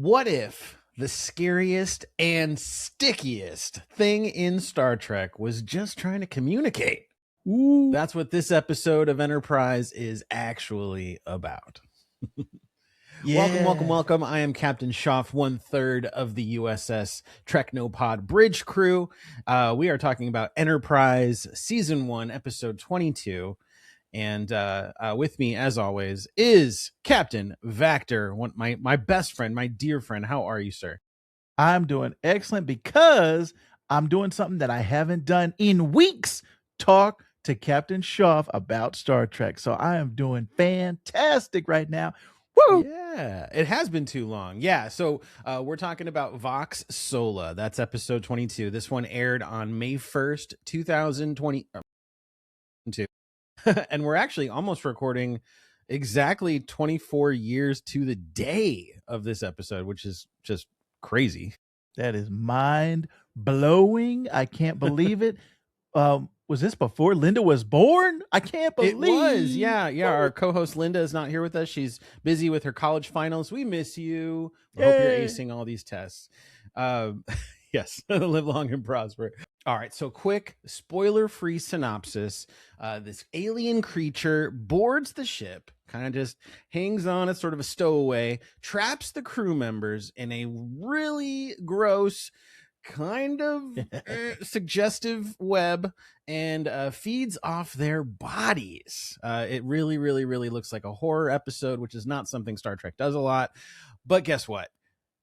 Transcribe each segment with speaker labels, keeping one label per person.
Speaker 1: What if the scariest and stickiest thing in Star Trek was just trying to communicate?
Speaker 2: Ooh.
Speaker 1: That's what this episode of Enterprise is actually about.
Speaker 2: Yeah.
Speaker 1: Welcome. I am Captain Shoff, 1/3 of the USS Trek Nopod bridge crew. We are talking about Enterprise Season 1, Episode 22. And with me, as always, is Captain Vactor, my best friend, my dear friend. How are you, sir?
Speaker 2: I'm doing excellent because I'm doing something that I haven't done in weeks. Talk to Captain Shoff about Star Trek. So I am doing fantastic right now. Woo!
Speaker 1: Yeah, it has been too long. Yeah, so we're talking about Vox Sola. That's episode 22. This one aired on May 1st, 2022. And we're actually almost recording exactly 24 years to the day of this episode, which is just crazy.
Speaker 2: That is mind blowing. I can't believe it. Was this before Linda was born? I can't believe
Speaker 1: it was. Yeah. Our co-host Linda is not here with us. She's busy with her college finals. We miss you. I hope you're acing all these tests. Yes, live long and prosper. All right, so quick spoiler-free synopsis. This alien creature boards the ship, kind of just hangs on as sort of a stowaway, traps the crew members in a really gross, kind of suggestive web, and feeds off their bodies. It really looks like a horror episode, which is not something Star Trek does a lot. But guess what?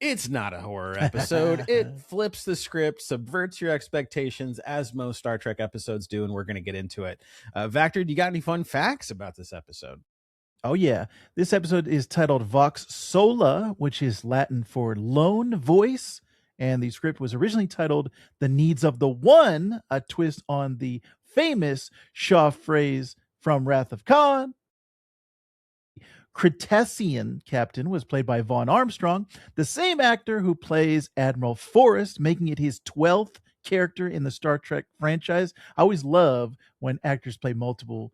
Speaker 1: It's not a horror episode. It flips the script, subverts your expectations, as most Star Trek episodes do, and we're going to get into it. Vactor, do you got any fun facts about this episode?
Speaker 2: Oh, yeah. This episode is titled Vox Sola, which is Latin for lone voice. And the script was originally titled The Needs of the One, a twist on the famous Shaw phrase from Wrath of Khan. Cretacean captain was played by Vaughn Armstrong, the same actor who plays Admiral Forrest, making it his 12th character in the Star Trek franchise. I always love when actors play multiple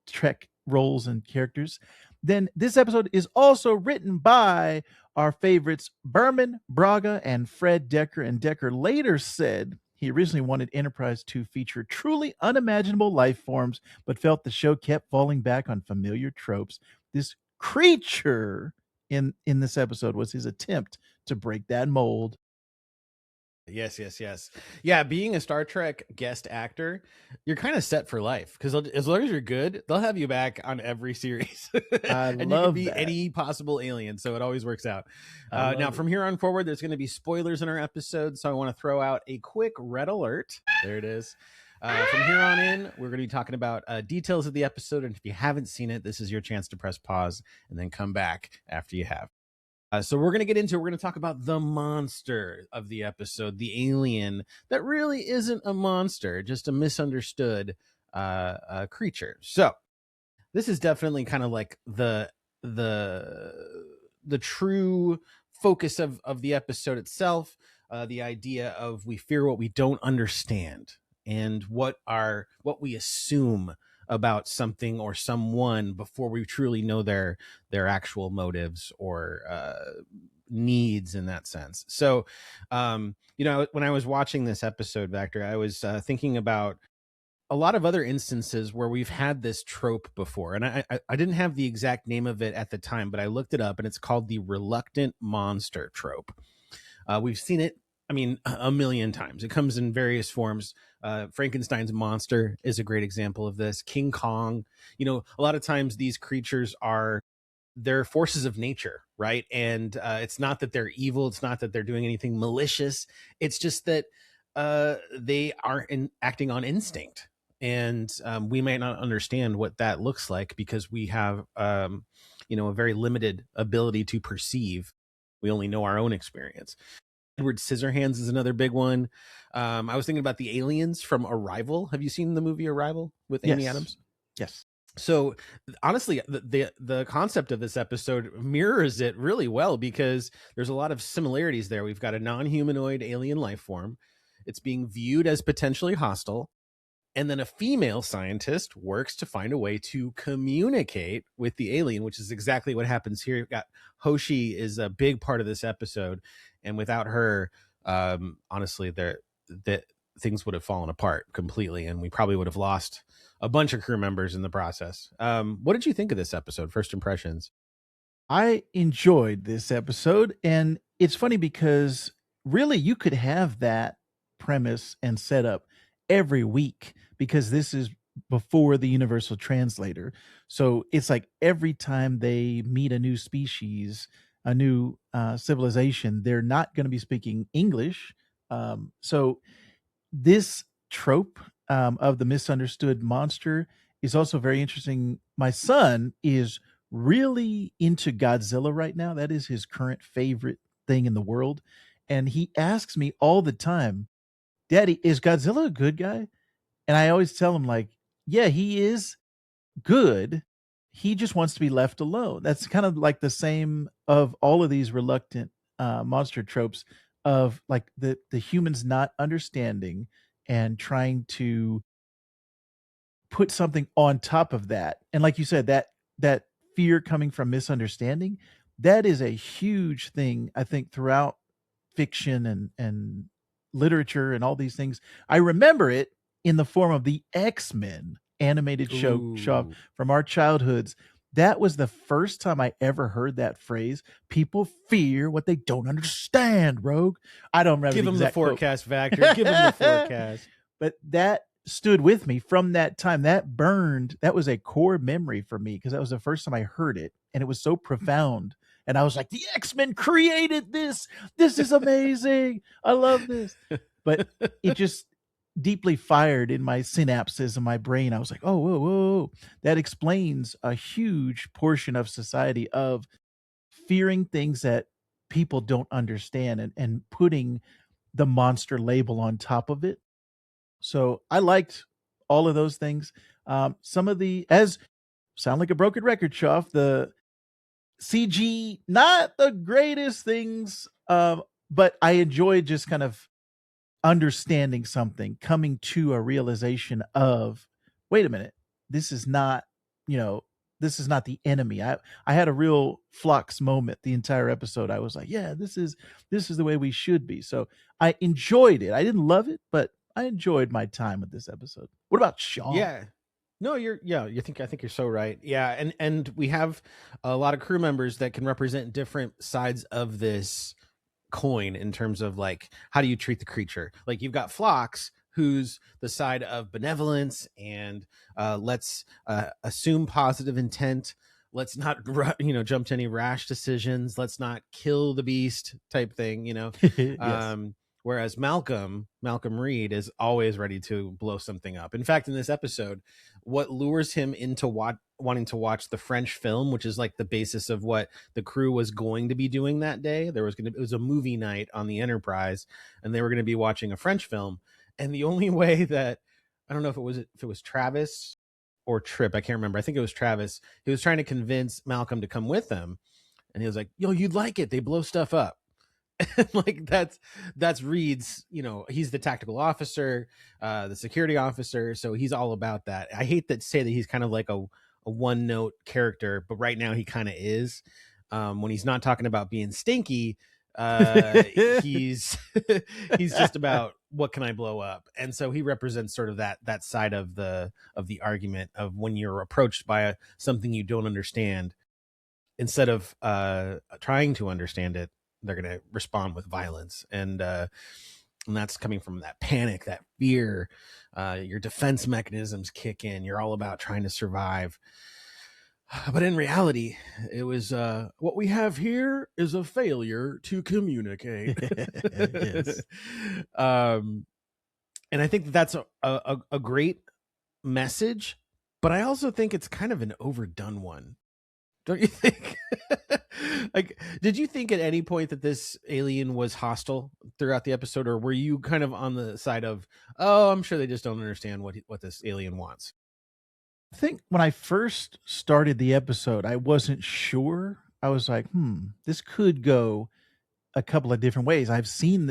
Speaker 2: Trek roles and characters. Then this episode is also written by our favorites Berman, Braga, and Fred Decker. And Decker later said he originally wanted Enterprise to feature truly unimaginable life forms, but felt the show kept falling back on familiar tropes. This creature in this episode was his attempt to break that mold.
Speaker 1: Yes. Yeah, being a Star Trek guest actor, you're kind of set for life, because as long as you're good, they'll have you back on every series. And you can be any possible alien, so it always works out. Now, from here on forward, there's going to be spoilers in our episode, so I want to throw out a quick red alert. There it is. From here on in, we're going to be talking about details of the episode, and if you haven't seen it, this is your chance to press pause and then come back after you have. So we're going to talk about the monster of the episode, the alien that really isn't a monster, just a misunderstood creature. So this is definitely kind of like the true focus of the episode itself, the idea of we fear what we don't understand, and what we assume about something or someone before we truly know their actual motives or needs in that sense. So, when I was watching this episode, Vactor, I was thinking about a lot of other instances where we've had this trope before. And I didn't have the exact name of it at the time, but I looked it up, and it's called the reluctant monster trope. We've seen it, a million times. It comes in various forms. Frankenstein's monster is a great example of this. King Kong, a lot of times these creatures they're forces of nature, right? And it's not that they're evil. It's not that they're doing anything malicious. It's just that they are acting on instinct. And we might not understand what that looks like because we have, a very limited ability to perceive. We only know our own experience. Edward Scissorhands is another big one. I was thinking about the aliens from Arrival. Have you seen the movie Arrival with Amy Adams?
Speaker 2: Yes.
Speaker 1: So honestly, the concept of this episode mirrors it really well, because there's a lot of similarities there. We've got a non-humanoid alien life form. It's being viewed as potentially hostile. And then a female scientist works to find a way to communicate with the alien, which is exactly what happens here. You've got Hoshi is a big part of this episode, and without her, honestly, the things would have fallen apart completely, and we probably would have lost a bunch of crew members in the process. What did you think of this episode? First impressions?
Speaker 2: I enjoyed this episode, and it's funny because really you could have that premise and setup every week because this is before the universal translator. So it's like every time they meet a new species, a new civilization, they're not going to be speaking English. So this trope of the misunderstood monster is also very interesting. My son is really into Godzilla right now. That is his current favorite thing in the world. And he asks me all the time, Daddy, is Godzilla a good guy? And I always tell him, like, yeah, he is good. He just wants to be left alone. That's kind of like the same of all of these reluctant monster tropes of like the humans not understanding and trying to put something on top of that. And like you said, that fear coming from misunderstanding, that is a huge thing, I think, throughout fiction and literature and all these things. I remember it in the form of the X-Men animated show, Shoff,
Speaker 1: Ooh,
Speaker 2: from our childhoods. That was the first time I ever heard that phrase. People fear what they don't understand, Rogue. I don't remember
Speaker 1: give
Speaker 2: the
Speaker 1: him the
Speaker 2: exact quote.
Speaker 1: forecast, Vactor. Give him the forecast.
Speaker 2: But that stood with me from that time. That burned. That was a core memory for me because that was the first time I heard it, and it was so profound. And I was like, the X-Men created this. This is amazing. I love this. But it just deeply fired in my synapses in my brain. I was like, oh, whoa, whoa, whoa. That explains a huge portion of society of fearing things that people don't understand and putting the monster label on top of it. So I liked all of those things. Some of the, as sound like a broken record, Shuff, the CG, not the greatest things, but I enjoyed just kind of understanding something, coming to a realization of, wait a minute, this is not, you know, this is not the enemy. I had a real flux moment the entire episode. I was like, yeah, this is the way we should be. So I enjoyed it. I didn't love it, but I enjoyed my time with this episode. What about Sean?
Speaker 1: Yeah. No, I think you're so right. Yeah, and we have a lot of crew members that can represent different sides of this coin in terms of like how do you treat the creature. Like you've got Phlox, who's the side of benevolence and let's assume positive intent. Let's not jump to any rash decisions. Let's not kill the beast type thing,
Speaker 2: Yes.
Speaker 1: Whereas Malcolm Reed is always ready to blow something up. In fact, in this episode, what lures him into wanting to watch the French film, which is like the basis of what the crew was going to be doing that day. It was a movie night on the Enterprise, and they were going to be watching a French film. And the only way that, I don't know if it was Travis or Trip, I can't remember. I think it was Travis. He was trying to convince Malcolm to come with them, and he was like, "Yo, you'd like it. They blow stuff up." Like that's Reed's, he's the tactical officer, the security officer, so he's all about that. I hate to say that he's kind of like a one note character, but right now he kind of is. When he's not talking about being stinky, he's he's just about what can I blow up. And so he represents sort of that side of the argument of when you're approached by something you don't understand, instead of trying to understand it, they're going to respond with violence. And that's coming from that panic, that fear. Your defense mechanisms kick in. You're all about trying to survive. But in reality, it was what we have here is a failure to communicate.
Speaker 2: Yes.
Speaker 1: And I think that's a great message, but I also think it's kind of an overdone one. Don't you think? Like, did you think at any point that this alien was hostile throughout the episode, or were you kind of on the side of, oh, I'm sure they just don't understand what this alien wants?
Speaker 2: I think when I first started the episode, I wasn't sure. I was like, this could go a couple of different ways. I've seen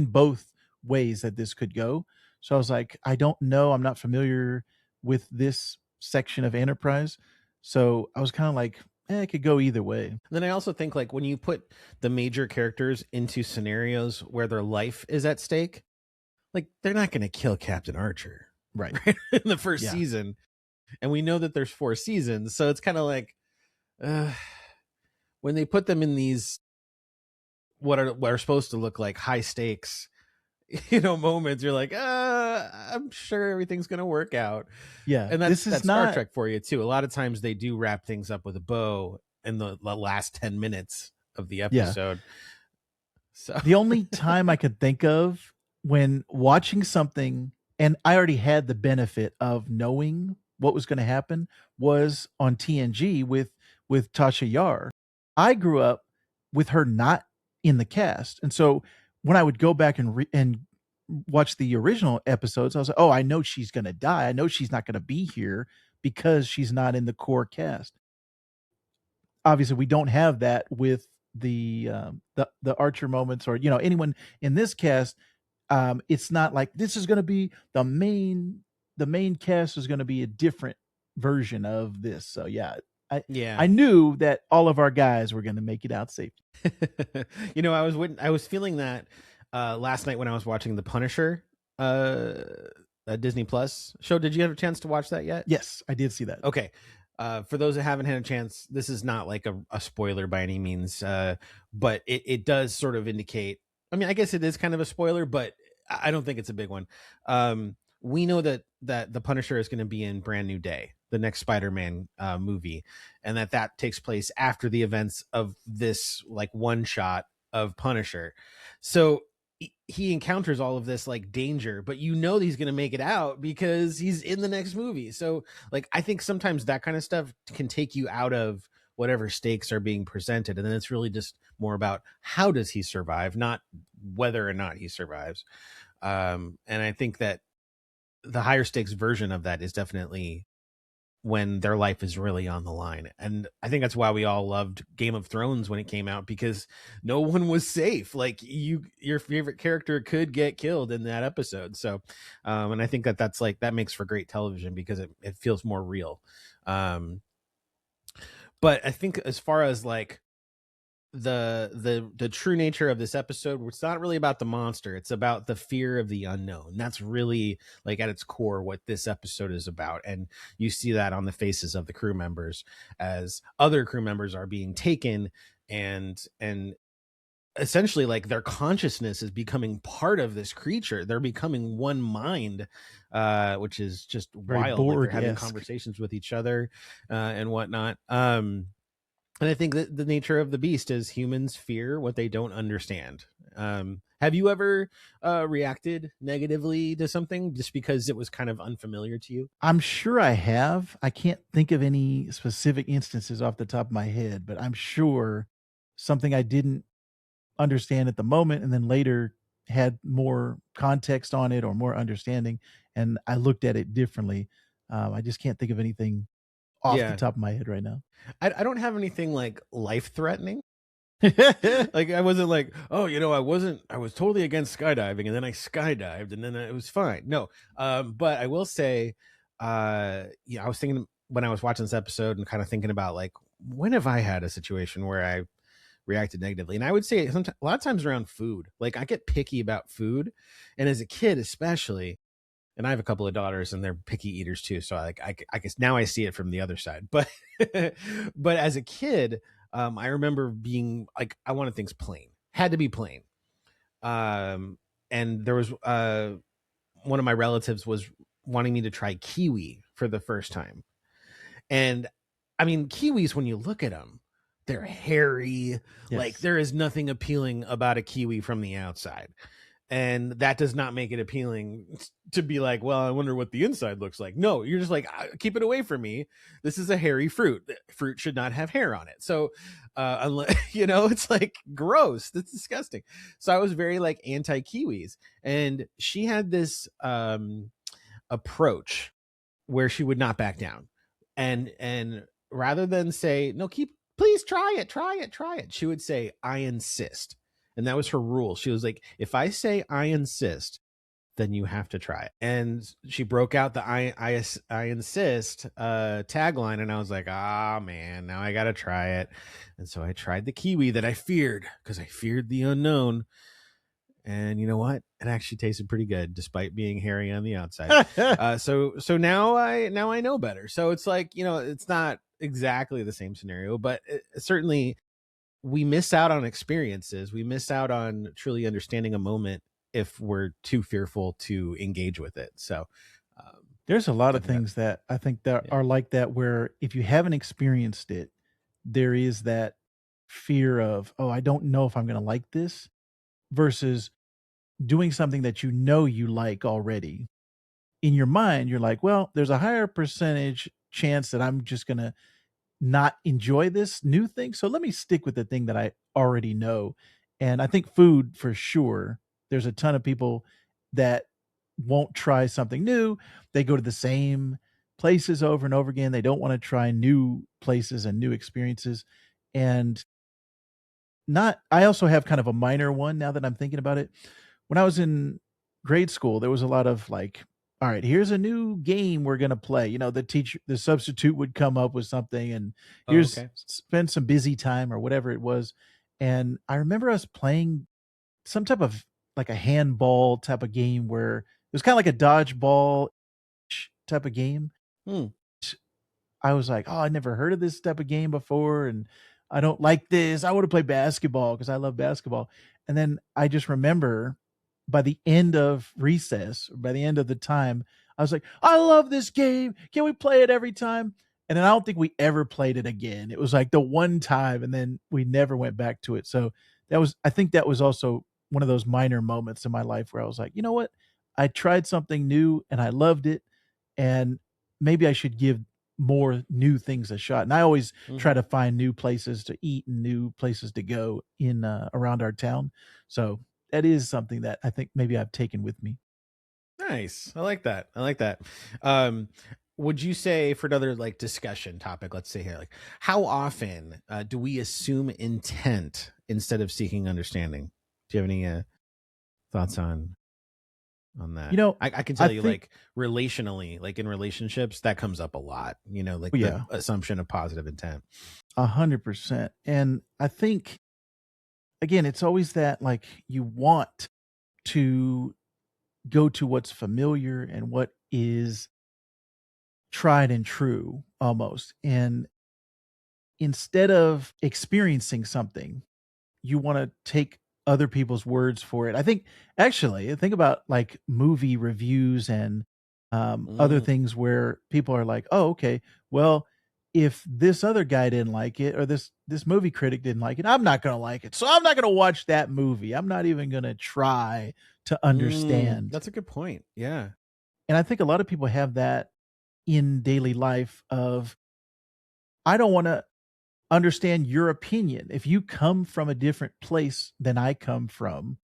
Speaker 2: both ways that this could go. So I was like, I don't know. I'm not familiar with this section of Enterprise. So I was kind of like, it could go either way.
Speaker 1: Then I also think like when you put the major characters into scenarios where their life is at stake, like they're not going to kill Captain Archer
Speaker 2: Right.
Speaker 1: in the first
Speaker 2: Yeah.
Speaker 1: season. And we know that there's 4 seasons. So it's kind of like when they put them in these what are supposed to look like high stakes moments, you're like, I'm sure everything's gonna work out.
Speaker 2: Yeah.
Speaker 1: And
Speaker 2: This is
Speaker 1: that's
Speaker 2: not
Speaker 1: Star Trek for you too. A lot of times they do wrap things up with a bow in the last 10 minutes of the episode. So
Speaker 2: the only time I could think of when watching something, and I already had the benefit of knowing what was going to happen, was on TNG with Tasha Yar. I grew up with her not in the cast, and so when I would go back and watch the original episodes, I was like, oh, I know she's going to die. I know she's not going to be here because she's not in the core cast. Obviously, we don't have that with the Archer moments, or anyone in this cast. It's not like this is going to be the main cast is going to be a different version of this. So yeah, I knew that all of our guys were going to make it out safe.
Speaker 1: I was feeling that last night when I was watching The Punisher, a Disney Plus show. Did you have a chance to watch that yet?
Speaker 2: Yes, I did see that.
Speaker 1: Okay. For those that haven't had a chance, this is not like a spoiler by any means, but it does sort of indicate. I mean, I guess it is kind of a spoiler, but I don't think it's a big one. We know that the Punisher is going to be in Brand New Day, the next Spider-Man movie, and that takes place after the events of this like one shot of Punisher. So he encounters all of this like danger, but he's going to make it out because he's in the next movie. So like, I think sometimes that kind of stuff can take you out of whatever stakes are being presented. And then it's really just more about how does he survive, not whether or not he survives. And I think that the higher stakes version of that is definitely when their life is really on the line. And I think that's why we all loved Game of Thrones when it came out, because no one was safe. Like your favorite character could get killed in that episode. So, and I think that makes for great television because it feels more real. But I think as far as like the true nature of this episode, it's not really about the monster, it's about the fear of the unknown. That's really like at its core what this episode is about. And you see that on the faces of the crew members as other crew members are being taken, and essentially like their consciousness is becoming part of this creature. They're becoming one mind, which is just
Speaker 2: Very
Speaker 1: wild. Like they're having
Speaker 2: Borg-esque
Speaker 1: conversations with each other and whatnot. And I think that the nature of the beast is humans fear what they don't understand. Have you ever reacted negatively to something just because it was kind of unfamiliar to you?
Speaker 2: I'm sure I have. I can't think of any specific instances off the top of my head, but I'm sure something I didn't understand at the moment and then later had more context on it or more understanding, and I looked at it differently. I just can't think of anything off the top of my head right now.
Speaker 1: I don't have anything like life threatening. Like I wasn't like, oh, I was totally against skydiving and then I skydived and then it was fine. No. But I will say, I was thinking when I was watching this episode and kind of thinking about like, when have I had a situation where I reacted negatively? And I would say a lot of times around food. Like I get picky about food, and as a kid especially, and I have a couple of daughters and they're picky eaters too. So I guess now I see it from the other side, but but as a kid, I remember being like, I wanted things plain, had to be plain. And there was one of my relatives was wanting me to try kiwi for the first time. And I mean, kiwis, when you look at them, they're hairy. Yes. Like there is nothing appealing about a kiwi from the outside. And that does not make it appealing to be like, well, I wonder what the inside looks like. No, you're just like, keep it away from me. This is a hairy fruit. Fruit should not have hair on it. So, unless, it's like gross. That's disgusting. So I was very like anti-kiwis. And she had this approach where she would not back down. And rather than say, no, please try it. She would say, I insist. And that was her rule. She was like, if I say I insist, then you have to try it. And she broke out the I insist tagline, and I was like, ah, man, now I gotta try it. And so I tried the kiwi that I feared, because I feared the unknown. And you know what? It actually tasted pretty good, despite being hairy on the outside. So now I know better. So it's like, it's not exactly the same scenario, but certainly we miss out on experiences. We miss out on truly understanding a moment if we're too fearful to engage with it. So
Speaker 2: There's a lot of
Speaker 1: definitely
Speaker 2: things that I think that
Speaker 1: yeah.
Speaker 2: are like that, where if you haven't experienced it, there is that fear of, oh, I don't know if I'm going to like this, versus doing something that you like already. In your mind, you're like, well, there's a higher percentage chance that I'm just going to not enjoy this new thing. So let me stick with the thing that I already know. And I think food, for sure, there's a ton of people that won't try something new. They go to the same places over and over again. They don't want to try new places and new experiences. And not, I also have kind of a minor one now that I'm thinking about it. When I was in grade school, there was a lot of like, all right, here's a new game we're going to play. The substitute would come up with something, and
Speaker 1: Oh,
Speaker 2: here's
Speaker 1: okay.
Speaker 2: spend some busy time or whatever it was. And I remember us playing some type of like a handball type of game, where it was kind of like a dodgeball type of game.
Speaker 1: Hmm.
Speaker 2: I was like, "Oh, I never heard of this type of game before, and I don't like this. I wanna play basketball because I love basketball." And then I just remember by the end of recess, or by the end of the time, I was like, "I love this game. Can we play it every time?" And then I don't think we ever played it again. It was like the one time, and then we never went back to it. So I think that was also one of those minor moments in my life where I was like, "You know what? I tried something new and I loved it, and maybe I should give more new things a shot." And I always try
Speaker 1: Mm-hmm.
Speaker 2: to find new places to eat and new places to go in around our town. So that is something that I think maybe I've taken with me.
Speaker 1: Nice. I like that. I like that. Um, would you say, for another like discussion topic, let's say here, like how often do we assume intent instead of seeking understanding? Do you have any thoughts on
Speaker 2: You
Speaker 1: that?
Speaker 2: know,
Speaker 1: I can
Speaker 2: I
Speaker 1: tell you,
Speaker 2: think,
Speaker 1: like relationally, like in relationships, that comes up a lot.
Speaker 2: oh,
Speaker 1: Like the
Speaker 2: yeah,
Speaker 1: assumption of positive intent.
Speaker 2: 100%. And I think, again, it's always that like you want to go to what's familiar and what is tried and true almost. And instead of experiencing something, you wanna take other people's words for it. I think, actually, think about, like, movie reviews and, other
Speaker 1: Mm,
Speaker 2: things where people are like, "Oh, okay, well, if this other guy didn't like it, or this movie critic didn't like it, I'm not gonna like it. So I'm not gonna watch that movie. I'm not even gonna try to understand."
Speaker 1: that's a good point. Yeah.
Speaker 2: And I think a lot of people have that in daily life of, "I don't wanna understand your opinion. If you come from a different place than I come from,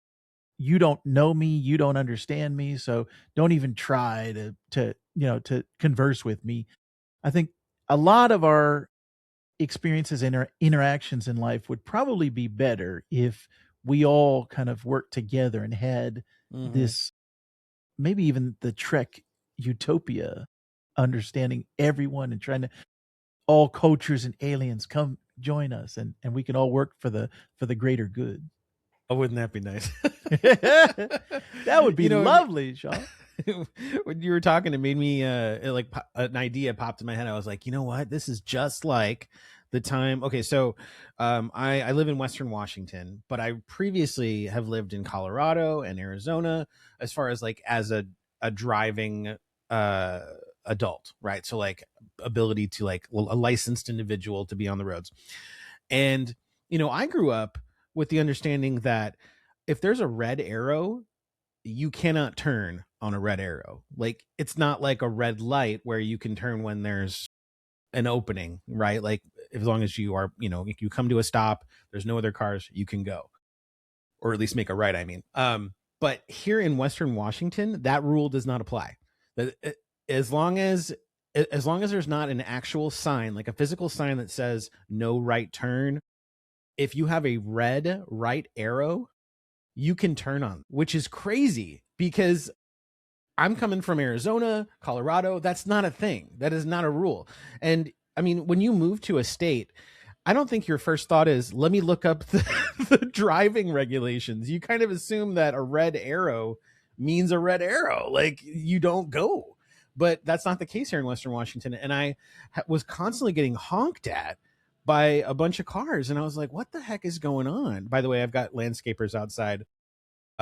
Speaker 2: you don't know me, you don't understand me, so don't even try to converse with me." I think a lot of our experiences and our interactions in life would probably be better if we all kind of worked together and had
Speaker 1: Hmm.
Speaker 2: this, maybe even the Trek utopia, understanding everyone and trying to, all cultures and aliens come join us, and we can all work for the greater good.
Speaker 1: Oh, wouldn't that be nice?
Speaker 2: That would be
Speaker 1: you know, it,
Speaker 2: lovely, Sean.
Speaker 1: when you were talking, it made me an idea popped in my head. I was like, you know what? This is just like the time. Okay, so I live in Western Washington, but I previously have lived in Colorado and Arizona, as far as like as a driving uh adult, right? So like ability to like a licensed individual to be on the roads. And I grew up with the understanding that if there's a red arrow, you cannot turn on a red arrow. Like it's not like a red light where you can turn when there's an opening, right? Like as long as you are, if you come to a stop, there's no other cars, you can go, or at least make a right, I mean. But here in Western Washington, that rule does not apply. That as long as there's not an actual sign, like a physical sign that says no right turn, if you have a red right arrow, you can turn on, which is crazy because I'm coming from Arizona, Colorado. That's not a thing. That is not a rule. And I mean, when you move to a state, I don't think your first thought is, let me look up the driving regulations. You kind of assume that a red arrow means a red arrow. Like, you don't go. But that's not the case here in Western Washington. And I was constantly getting honked at by a bunch of cars. And I was like, what the heck is going on? By the way, I've got landscapers outside.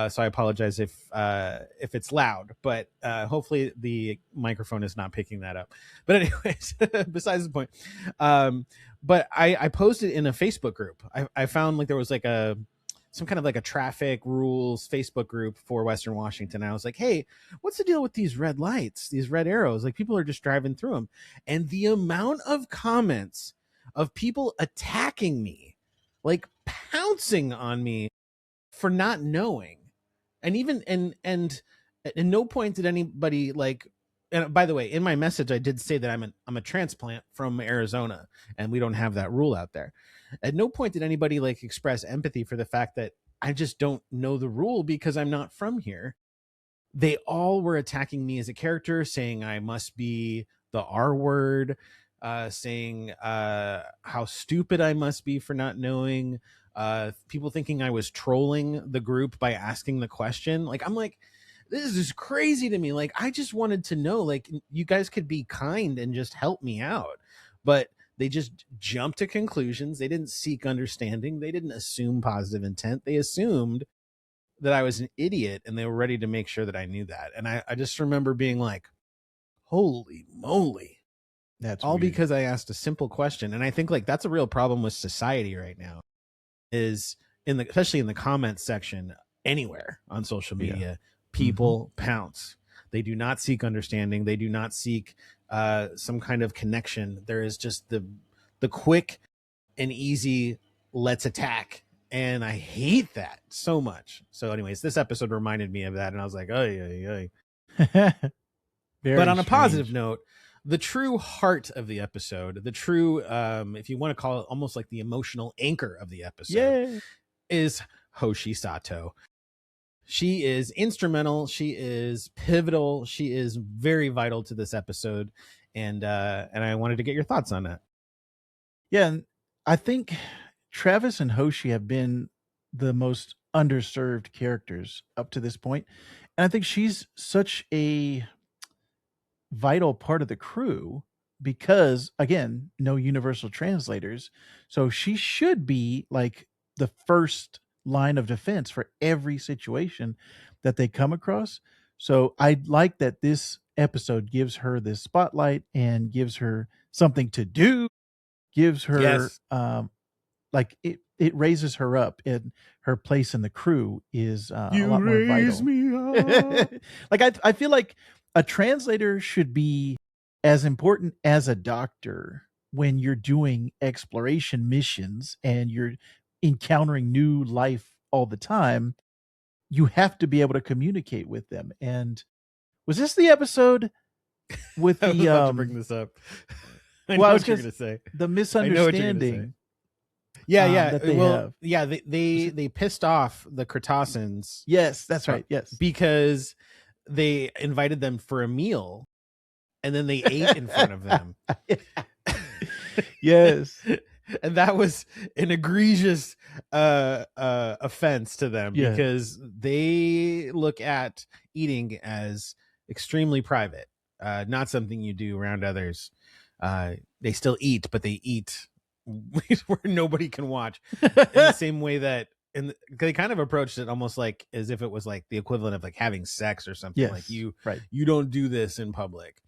Speaker 1: So I apologize if it's loud, but hopefully the microphone is not picking that up. But anyways, besides the point. But I posted in a Facebook group. I found like there was like some kind of like a traffic rules Facebook group for Western Washington. I was like, hey, what's the deal with these red lights, these red arrows? Like, people are just driving through them. And the amount of comments of people attacking me, like pouncing on me for not knowing. And even and at no point did anybody like, and by the way, in my message I did say that I'm a transplant from Arizona and we don't have that rule out there. At no point did anybody like express empathy for the fact that I just don't know the rule because I'm not from here. They all were attacking me as a character, saying I must be the R word, saying how stupid I must be for not knowing, people thinking I was trolling the group by asking the question. Like, I'm like, this is crazy to me. Like, I just wanted to know, like, you guys could be kind and just help me out. But they just jumped to conclusions. They didn't seek understanding. They didn't assume positive intent. They assumed that I was an idiot, and they were ready to make sure that I knew that. And I just remember being like, holy moly.
Speaker 2: That's
Speaker 1: all
Speaker 2: weird.
Speaker 1: Because I asked a simple question. And I think like that's a real problem with society right now, is especially in the comments section anywhere on social media, people pounce. They do not seek understanding. They do not seek some kind of connection. There is just the quick and easy let's attack. And I hate that so much. So anyways, this episode reminded me of that. And I was like, oh, but on a positive note, the true heart of the episode, the true, if you want to call it almost like the emotional anchor of the episode, is Hoshi Sato. She is instrumental. She is pivotal. She is very vital to this episode. And I wanted to get your thoughts on that.
Speaker 2: Yeah. And I think Travis and Hoshi have been the most underserved characters up to this point. And I think she's such a vital part of the crew because, again, no universal translators. So she should be like the first line of defense for every situation that they come across. So I like that this episode gives her this spotlight and gives her something to do, gives her like it raises her up, and her place in the crew is a lot more vital.
Speaker 1: Me up.
Speaker 2: Like I feel like a translator should be as important as a doctor when you're doing exploration missions and you're encountering new life all the time. You have to be able to communicate with them. And was this the episode with
Speaker 1: I
Speaker 2: the
Speaker 1: was about to bring this up? I know what you're gonna say.
Speaker 2: The misunderstanding.
Speaker 1: They pissed off the Cretaceans.
Speaker 2: Yes, that's right. Yes,
Speaker 1: because they invited them for a meal, and then they ate in front of them.
Speaker 2: Yes,
Speaker 1: and that was an egregious offense to them because they look at eating as extremely private, not something you do around others. They still eat, but they eat where nobody can watch, in the same way that they kind of approached it almost like as if it was like the equivalent of like having sex or something. Like you don't do this in public.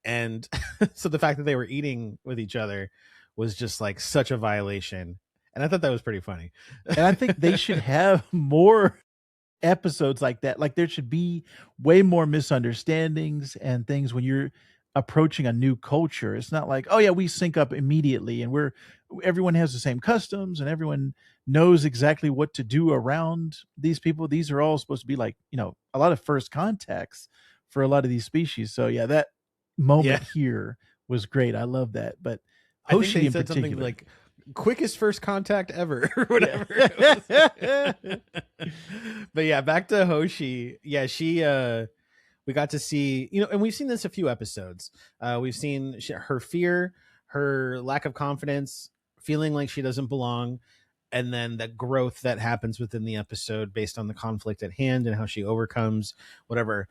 Speaker 1: And so the fact that they were eating with each other was just like such a violation. And I thought that was pretty funny.
Speaker 2: And I think they should have more episodes like that. Like there should be way more misunderstandings and things when you're approaching a new culture. It's not like, oh yeah, we sync up immediately and everyone has the same customs and everyone knows exactly what to do around these people. These are all supposed to be like, a lot of first contacts for a lot of these species. So yeah, that moment here was great. I love that. But Hoshi in particular,
Speaker 1: something like quickest first contact ever or whatever. But yeah, back to Hoshi. Yeah, she We got to see, and we've seen this a few episodes. We've seen her fear, her lack of confidence, feeling like she doesn't belong, and then the growth that happens within the episode based on the conflict at hand and how she overcomes whatever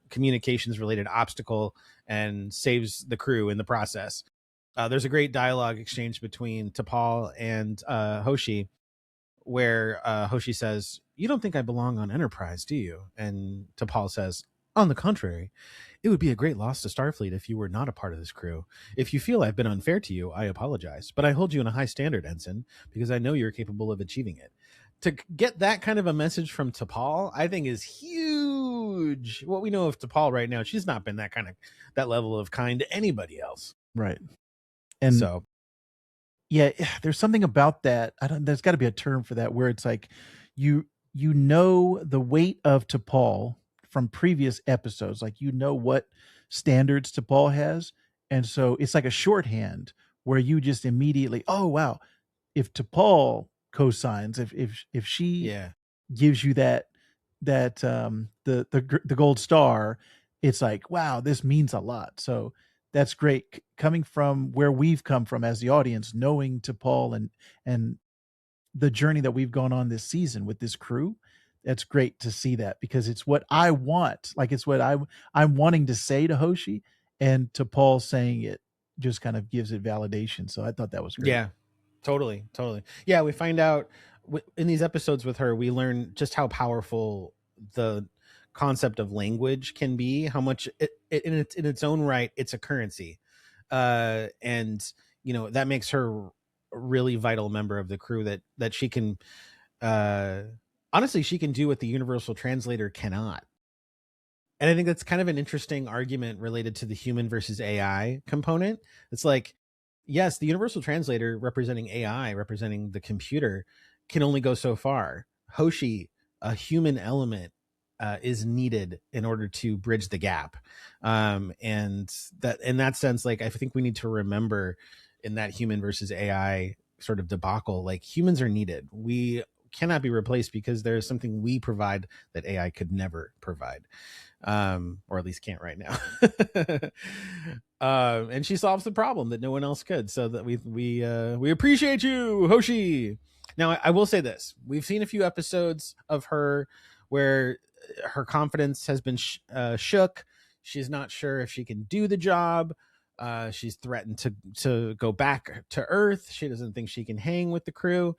Speaker 1: communications related obstacle and saves the crew in the process. There's a great dialogue exchange between T'Pol and Hoshi, where Hoshi says, "You don't think I belong on Enterprise, do you?" And T'Pol says, "On the contrary, it would be a great loss to Starfleet if you were not a part of this crew. If you feel I've been unfair to you, I apologize. But I hold you in a high standard, Ensign, because I know you're capable of achieving it." To get that kind of a message from T'Pol, I think is huge. What we know of T'Pol right now, she's not been that level of kind to anybody else.
Speaker 2: Right. And
Speaker 1: so,
Speaker 2: yeah, there's something about that. There's got to be a term for that where it's like you know the weight of T'Pol from previous episodes, like what standards T'Pol has, and so it's like a shorthand where you just immediately, oh wow, if T'Pol cosigns, if she gives you that the gold star, it's like, wow, this means a lot. So that's great coming from where we've come from as the audience, knowing T'Pol and the journey that we've gone on this season with this crew. That's great to see that, because it's what I want. Like, it's what I'm wanting to say to Hoshi, and T'Pol saying it just kind of gives it validation. So I thought that was great.
Speaker 1: Yeah, totally. Yeah, we find out in these episodes with her, we learn just how powerful the concept of language can be, how much in its own right, it's a currency. And that makes her a really vital member of the crew, that she can honestly, she can do what the universal translator cannot. And I think that's kind of an interesting argument related to the human versus AI component. It's like, yes, the universal translator, representing AI, representing the computer, can only go so far. Hoshi, a human element, is needed in order to bridge the gap. And that, in that sense, like, I think we need to remember in that human versus AI sort of debacle, like, humans are needed. We cannot be replaced because there's something we provide that AI could never provide. Or at least can't right now. And she solves the problem that no one else could. So that we appreciate you, Hoshi. Now, I will say this: we've seen a few episodes of her where her confidence has been shook. She's not sure if she can do the job. She's threatened to go back to Earth. She doesn't think she can hang with the crew.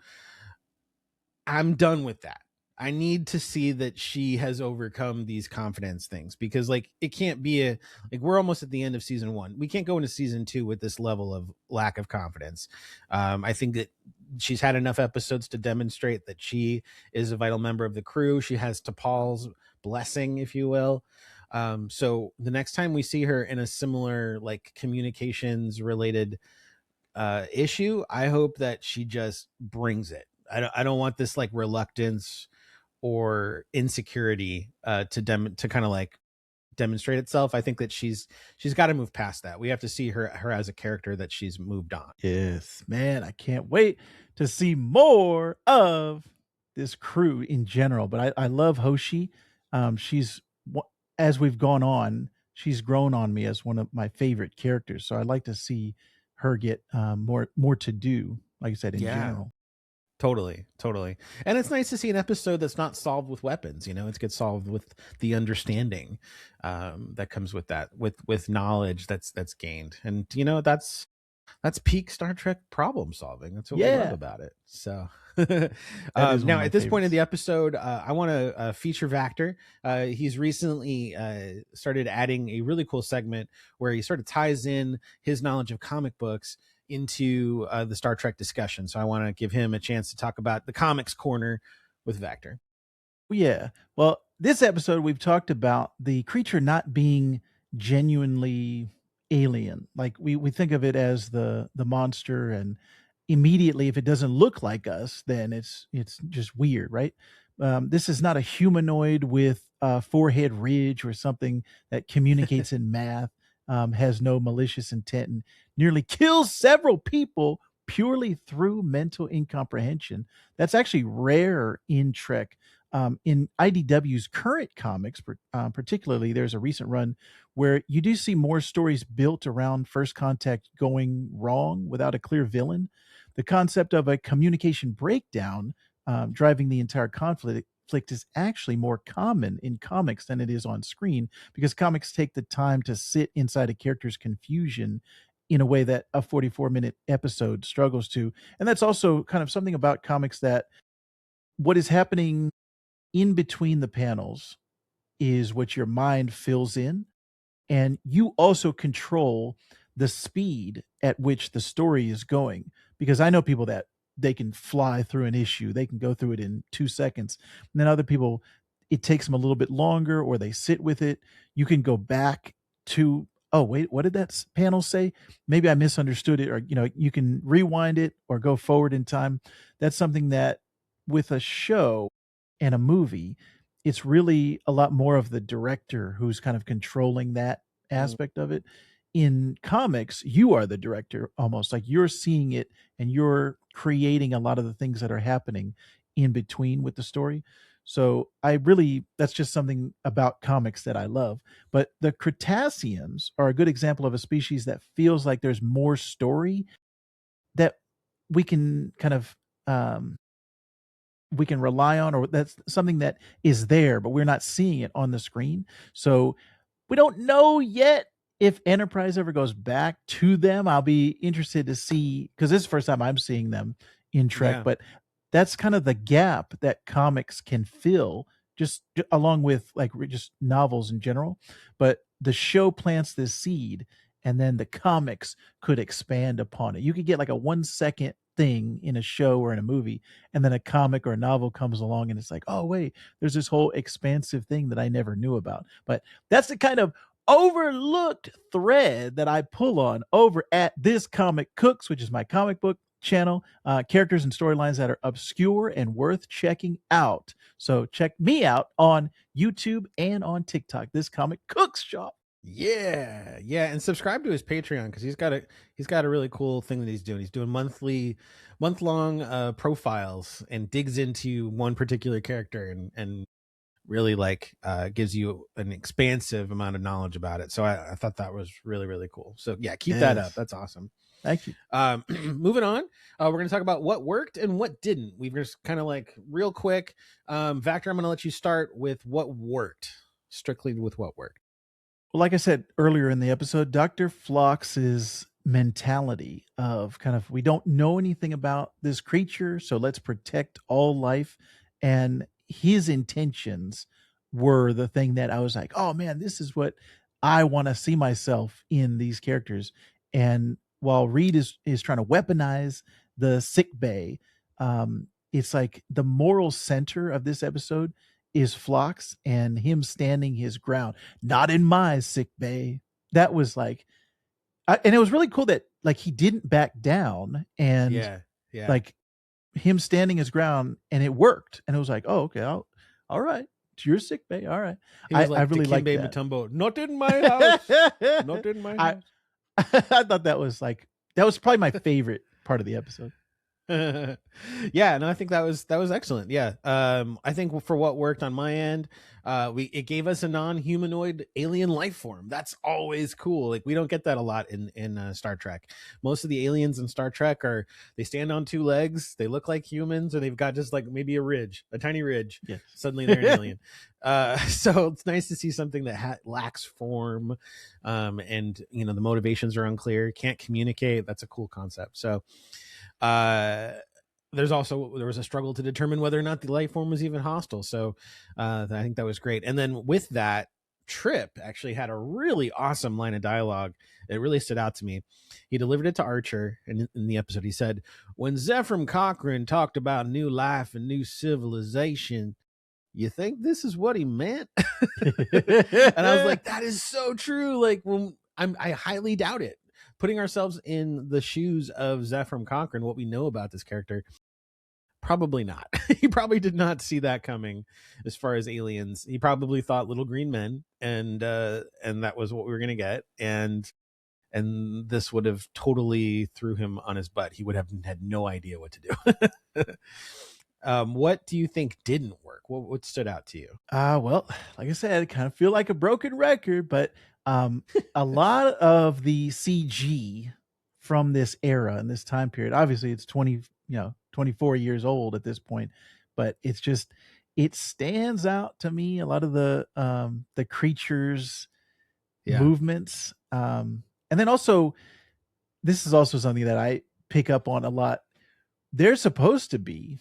Speaker 1: I'm done with that. I need to see that she has overcome these confidence things, because like, it can't be we're almost at the end of season 1. We can't go into season 2 with this level of lack of confidence. I think that she's had enough episodes to demonstrate that she is a vital member of the crew. She has T'Pol's blessing, if you will. So the next time we see her in a similar, like, communications related issue, I hope that she just brings it. I don't want this like reluctance or insecurity to kind of like demonstrate itself. I think that she's got to move past that. We have to see her as a character that she's moved on.
Speaker 2: Yes, man, I can't wait to see more of this crew in general. But I love Hoshi. She's, as we've gone on, she's grown on me as one of my favorite characters. So I'd like to see her get more to do, like I said, in general.
Speaker 1: Totally. And it's nice to see an episode that's not solved with weapons. It gets solved with the understanding that comes with that, with knowledge that's gained. And that's peak Star Trek problem solving. That's what we love about it. So now at this point in the episode, I want to feature Vactor. He's recently started adding a really cool segment where he sort of ties in his knowledge of comic books into the Star Trek discussion. So I want to give him a chance to talk about the comics corner with Vactor.
Speaker 2: Yeah. Well, this episode, we've talked about the creature not being genuinely alien. Like, we think of it as the monster, and immediately, if it doesn't look like us, then it's just weird, right? This is not a humanoid with a forehead ridge or something that communicates in math, has no malicious intent, and nearly kills several people purely through mental incomprehension. That's actually rare in Trek. In IDW's current comics, particularly, there's a recent run where you do see more stories built around First Contact going wrong without a clear villain. The concept of a communication breakdown driving the entire conflict is actually more common in comics than it is on screen, because comics take the time to sit inside a character's confusion in a way that a 44-minute episode struggles to. And that's also kind of something about comics, that what is happening in between the panels is what your mind fills in, and you also control the speed at which the story is going. Because I know people that they can fly through an issue, they can go through it in 2 seconds, and then other people, it takes them a little bit longer, or they sit with it. You can go back to, oh wait, what did that panel say? Maybe I misunderstood it. Or you can rewind it or go forward in time. That's something that, with a show and a movie, it's really a lot more of the director who's kind of controlling that
Speaker 1: Mm.
Speaker 2: aspect of it. In comics, you are the director, almost like you're seeing it and you're creating a lot of the things that are happening in between with the story. So that's just something about comics that I love. But the Cretaceans are a good example of a species that feels like there's more story that we can kind of we can rely on, or that's something that is there, but we're not seeing it on the screen. So we don't know yet if Enterprise ever goes back to them. I'll be interested to see, because this is the first time I'm seeing them in Trek,
Speaker 1: Yeah.
Speaker 2: but that's kind of the gap that comics can fill, just along with like just novels in general. But the show plants this seed, and then the comics could expand upon it. You could get like a 1 second thing in a show or in a movie, and then a comic or a novel comes along and it's like, oh wait, there's this whole expansive thing that I never knew about. But that's the kind of overlooked thread that I pull on over at This Comic Cooks, which is my comic book channel. Characters and storylines that are obscure and worth checking out. So check me out on YouTube and on TikTok. This Comic Cooks shop.
Speaker 1: Yeah, and subscribe to his Patreon, because he's got a really cool thing that he's doing. He's doing month long profiles, and digs into one particular character, and really like gives you an expansive amount of knowledge about it. So I thought that was really, really cool. So yeah, keep that up. That's awesome.
Speaker 2: Thank you.
Speaker 1: Moving on, we're going to talk about what worked and what didn't. We've just kind of like real quick. Vactor, I'm going to let you start with what worked, strictly with what worked.
Speaker 2: Well, like I said earlier in the episode, Dr. Phlox's mentality of kind of, we don't know anything about this creature, so let's protect all life. And his intentions were the thing that I was like, oh man, this is what I want to see myself in these characters. And while Reed is trying to weaponize the sick bay, it's like the moral center of this episode is Phlox and him standing his ground. Not in my sick bay. That was like, and it was really cool that like he didn't back down, and
Speaker 1: Yeah.
Speaker 2: like him standing his ground, and it worked. And it was like, oh, okay, all right, it's your sick bay. All right.
Speaker 1: He was like,
Speaker 2: I really like that.
Speaker 1: Mutombo, not in my house. Not in my house.
Speaker 2: I thought that was probably my favorite part of the episode.
Speaker 1: Yeah, no, I think that was excellent. Yeah. I think for what worked on my end, it gave us a non-humanoid alien life form. That's always cool. Like, we don't get that a lot in Star Trek. Most of the aliens in Star Trek they stand on two legs, they look like humans, or they've got just like maybe a tiny ridge.
Speaker 2: Yeah.
Speaker 1: Suddenly they're an alien. So it's nice to see something that lacks form, and the motivations are unclear, can't communicate. That's a cool concept. So there was a struggle to determine whether or not the life form was even hostile. So I think that was great. And then with that, Trip actually had a really awesome line of dialogue. It really stood out to me. He delivered it to Archer, and in the episode he said, when Zephram Cochrane talked about new life and new civilization, you think this is what he meant? And I was like, that is so true. Like, I highly doubt it. Putting ourselves in the shoes of Zephram Cochrane, what we know about this character, probably not. He probably did not see that coming as far as aliens. He probably thought little green men, and that was what we were going to get. And this would have totally threw him on his butt. He would have had no idea what to do. What do you think didn't work? What stood out to you?
Speaker 2: Well, like I said, I kind of feel like a broken record, but um, a lot of the CG from this era and this time period, obviously it's 24 years old at this point, but it's just it stands out to me. A lot of the creatures
Speaker 1: Yeah.
Speaker 2: movements, and then also this is also something that I pick up on a lot. They're supposed to be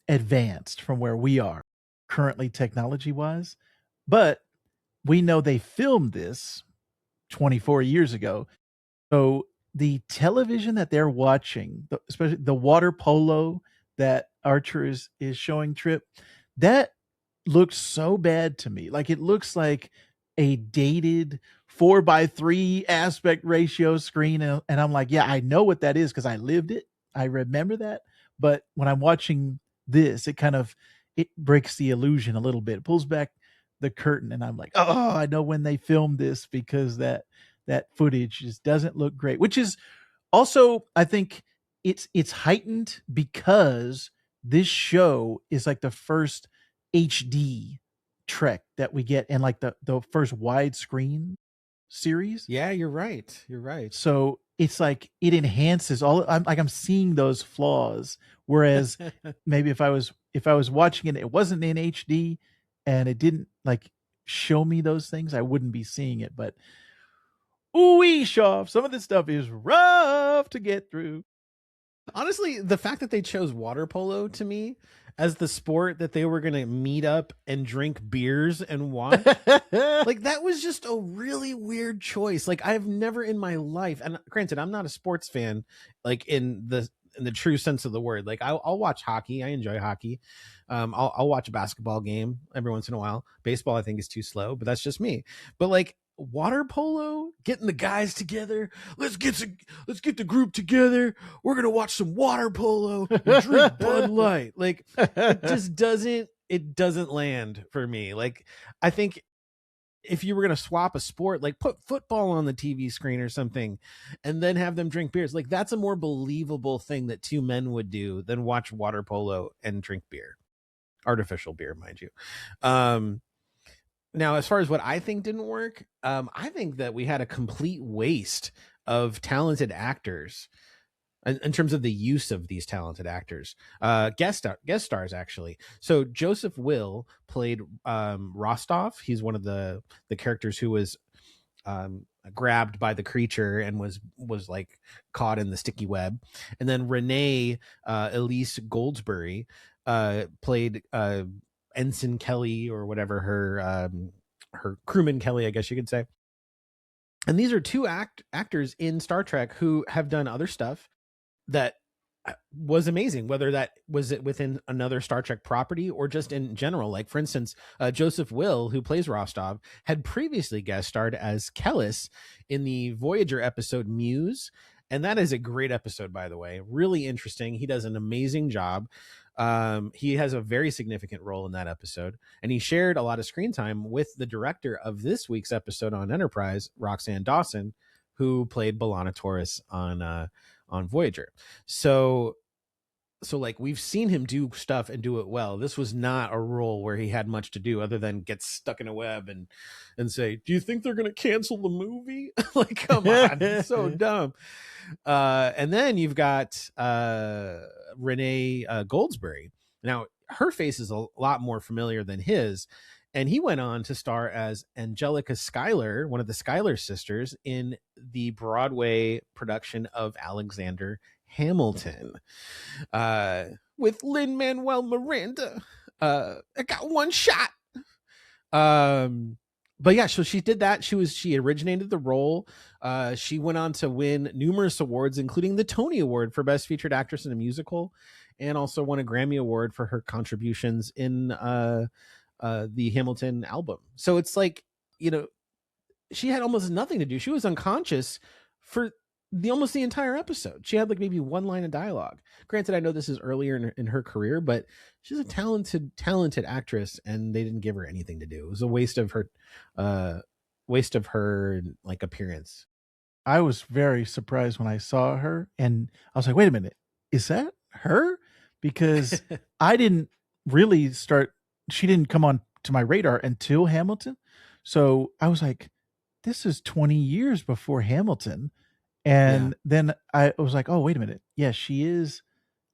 Speaker 2: advanced from where we are currently technology wise, but we know they filmed this 24 years ago. So the television that they're watching, especially the water polo that Archer is showing Trip, that looks so bad to me. Like it looks like a dated 4:3 aspect ratio screen. And I'm like, yeah, I know what that is because I lived it. I remember that. But when I'm watching this, it breaks the illusion a little bit. It pulls back the curtain, and I'm like, oh, I know when they filmed this because that footage just doesn't look great. Which is also, I think it's heightened because this show is like the first HD Trek that we get, and like the first widescreen series.
Speaker 1: Yeah, you're right. You're right.
Speaker 2: So it's like it enhances all. I'm seeing those flaws. Whereas maybe if I was watching it, it wasn't in HD, and it didn't like show me those things, I wouldn't be seeing it. But ooh, Shoff, some of this stuff is rough to get through.
Speaker 1: Honestly, the fact that they chose water polo to me as the sport that they were going to meet up and drink beers and watch, like that was just a really weird choice. Like I've never in my life, and granted, I'm not a sports fan, like in the true sense of the word. Like I'll watch hockey. I enjoy hockey. I'll watch a basketball game every once in a while. Baseball, I think, is too slow, but that's just me. But like water polo, getting the guys together, let's get the group together. We're gonna watch some water polo and drink Bud Light. Like it doesn't land for me. Like I think if you were going to swap a sport, like put football on the TV screen or something and then have them drink beers, like that's a more believable thing that two men would do than watch water polo and drink beer, artificial beer, mind you. um Now, as far as what I think didn't work, I think that we had a complete waste of talented actors in terms of the use of these talented actors, guest stars actually. So Joseph Will played Rostov. He's one of the characters who was grabbed by the creature and was like caught in the sticky web. And then Renee Elise Goldsberry played Ensign Kelly, or whatever her crewman Kelly, I guess you could say. And these are two actors in Star Trek who have done other stuff that was amazing, whether that was it within another Star Trek property or just in general. Like, for instance, Joseph Will, who plays Rostov, had previously guest starred as Kellis in the Voyager episode Muse. And that is a great episode, by the way. Really interesting. He does an amazing job. He has a very significant role in that episode, and he shared a lot of screen time with the director of this week's episode on Enterprise, Roxanne Dawson, who played B'Elanna Torres on Voyager. So like we've seen him do stuff and do it well. This was not a role where he had much to do other than get stuck in a web and say, "Do you think they're going to cancel the movie?" Like, come on, it's so dumb. And then you've got Renee Goldsberry. Now her face is a lot more familiar than his, and he went on to star as Angelica Schuyler, one of the Schuyler sisters, in the Broadway production of Alexander Hamilton, with Lin-Manuel Miranda. I got one shot. But yeah, so she did that. She originated the role. She went on to win numerous awards, including the Tony Award for Best Featured Actress in a Musical, and also won a Grammy Award for her contributions in the Hamilton album. So it's like, she had almost nothing to do. She was unconscious for almost the entire episode. She had like maybe one line of dialogue. Granted, I know this is earlier in her career, but she's a talented actress, and they didn't give her anything to do. It was a waste of her like appearance.
Speaker 2: I was very surprised when I saw her, and I was like, wait a minute, is that her? because I didn't really start. She didn't come on to my radar until Hamilton. So I was like, this is 20 years before Hamilton. And then I was like, oh, wait a minute. Yeah, she is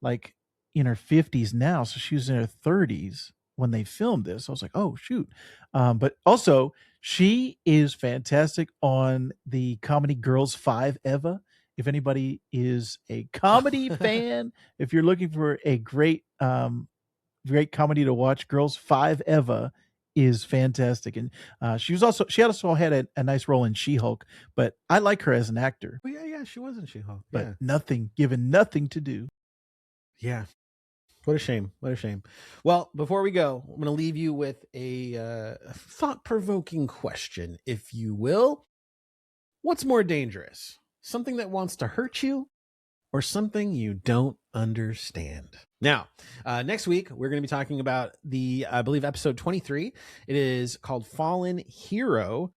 Speaker 2: like in her 50s now. So she was in her 30s when they filmed this. I was like, oh, shoot. But also, she is fantastic on the comedy Girls 5 Eva. If anybody is a comedy fan, if you're looking for a great comedy to watch, Girls 5 Eva is fantastic. And she also had a nice role in She-Hulk, but I like her as an actor.
Speaker 1: Oh, yeah, she was in She-Hulk.
Speaker 2: But given nothing to do.
Speaker 1: Yeah. What a shame. What a shame. Well, before we go, I'm going to leave you with a thought-provoking question, if you will. What's more dangerous? Something that wants to hurt you or something you don't understand? Now, next week, we're going to be talking about I believe, episode 23. It is called Fallen Hero.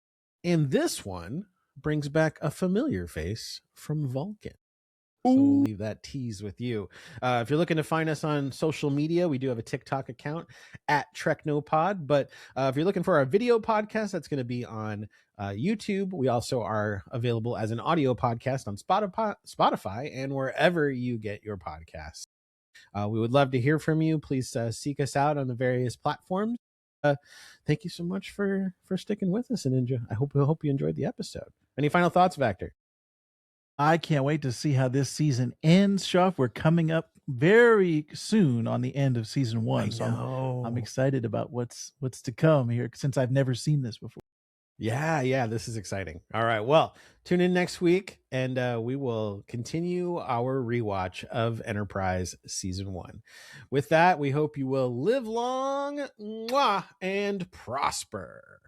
Speaker 1: And this one brings back a familiar face from Vulcan. So we'll leave that tease with you. If you're looking to find us on social media, we do have a TikTok account at Trek Nopod. But if you're looking for our video podcast, that's going to be on YouTube. We also are available as an audio podcast on Spotify and wherever you get your podcasts. We would love to hear from you. Please seek us out on the various platforms. Thank you so much for sticking with us, and I hope you enjoyed the episode. Any final thoughts, Vactor?
Speaker 2: I can't wait to see how this season ends, Shoff. We're coming up very soon on the end of season 1. So I'm excited about what's to come here, since I've never seen this before.
Speaker 1: Yeah, this is exciting. All right, well, tune in next week, and we will continue our rewatch of Enterprise season 1. With that, we hope you will live long and prosper.